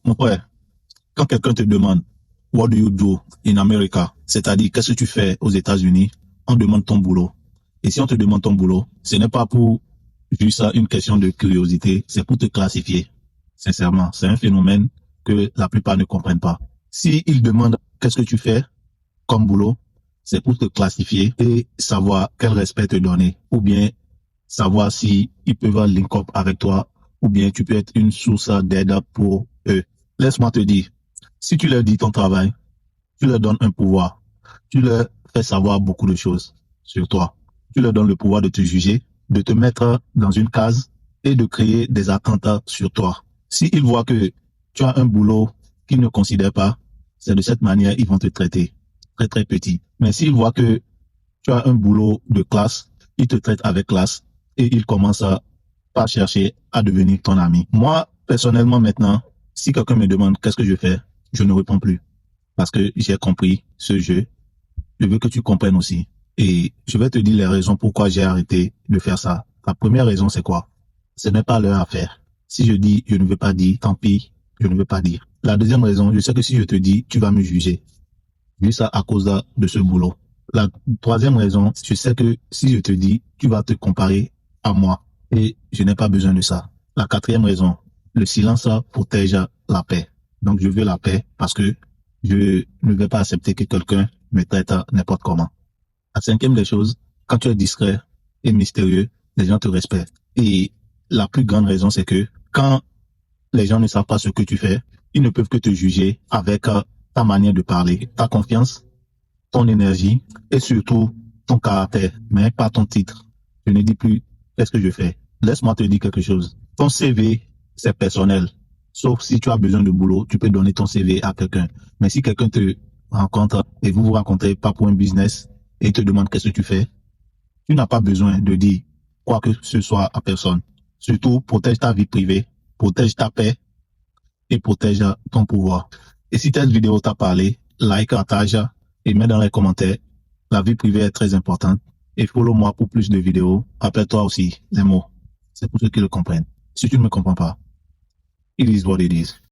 Mon frère, quand quelqu'un te demande What do you do in America, c'est-à-dire qu'est-ce que tu fais aux États-Unis, on demande ton boulot. Et si on te demande ton boulot, ce n'est pas pour juste une question de curiosité, c'est pour te classifier. Sincèrement, c'est un phénomène que la plupart ne comprennent pas. Si ils demandent qu'est-ce que tu fais comme boulot, c'est pour te classifier et savoir quel respect te donner, ou bien savoir si ils peuvent link up avec toi, ou bien tu peux être une source d'aide pour eux. Laisse-moi te dire, si tu leur dis ton travail, tu leur donnes un pouvoir, tu leur fais savoir beaucoup de choses sur toi. Tu leur donnes le pouvoir de te juger, de te mettre dans une case et de créer des attentes sur toi. S'ils voient que tu as un boulot qu'ils ne considèrent pas, c'est de cette manière ils vont te traiter très très petit. Mais s'ils voient que tu as un boulot de classe, ils te traitent avec classe et ils commencent à pas chercher à devenir ton ami. Moi, personnellement, maintenant, si quelqu'un me demande qu'est-ce que je fais, je ne réponds plus parce que j'ai compris ce jeu. Je veux que tu comprennes aussi. Et je vais te dire les raisons pourquoi j'ai arrêté de faire ça. La première raison, c'est quoi? Ce n'est pas leur affaire. Si je dis, je ne veux pas dire, tant pis, je ne veux pas dire. La deuxième raison, je sais que si je te dis, tu vas me juger. Juste à cause de ce boulot. La troisième raison, je sais que si je te dis, tu vas te comparer à moi. Et je n'ai pas besoin de ça. La quatrième raison, le silence protège la paix. Donc je veux la paix parce que je ne vais pas accepter que quelqu'un me traite n'importe comment. La cinquième des choses, quand tu es discret et mystérieux, les gens te respectent. Et la plus grande raison, c'est que quand les gens ne savent pas ce que tu fais, ils ne peuvent que te juger avec ta manière de parler, ta confiance, ton énergie et surtout ton caractère, mais pas ton titre. Je ne dis plus qu'est-ce que je fais. Laisse-moi te dire quelque chose. Ton CV, c'est personnel. Sauf si tu as besoin de boulot, tu peux donner ton CV à quelqu'un. Mais si quelqu'un te rencontre et vous vous rencontrez pas pour un business et te demande qu'est-ce que tu fais, tu n'as pas besoin de dire quoi que ce soit à personne. Surtout, protège ta vie privée, protège ta paix et protège ton pouvoir. Et si cette vidéo t'a parlé, like, partage et mets dans les commentaires. La vie privée est très importante. Et follow-moi pour plus de vidéos. Rappelle-toi aussi les mots. C'est pour ceux qui le comprennent. Si tu ne me comprends pas, it is what it is.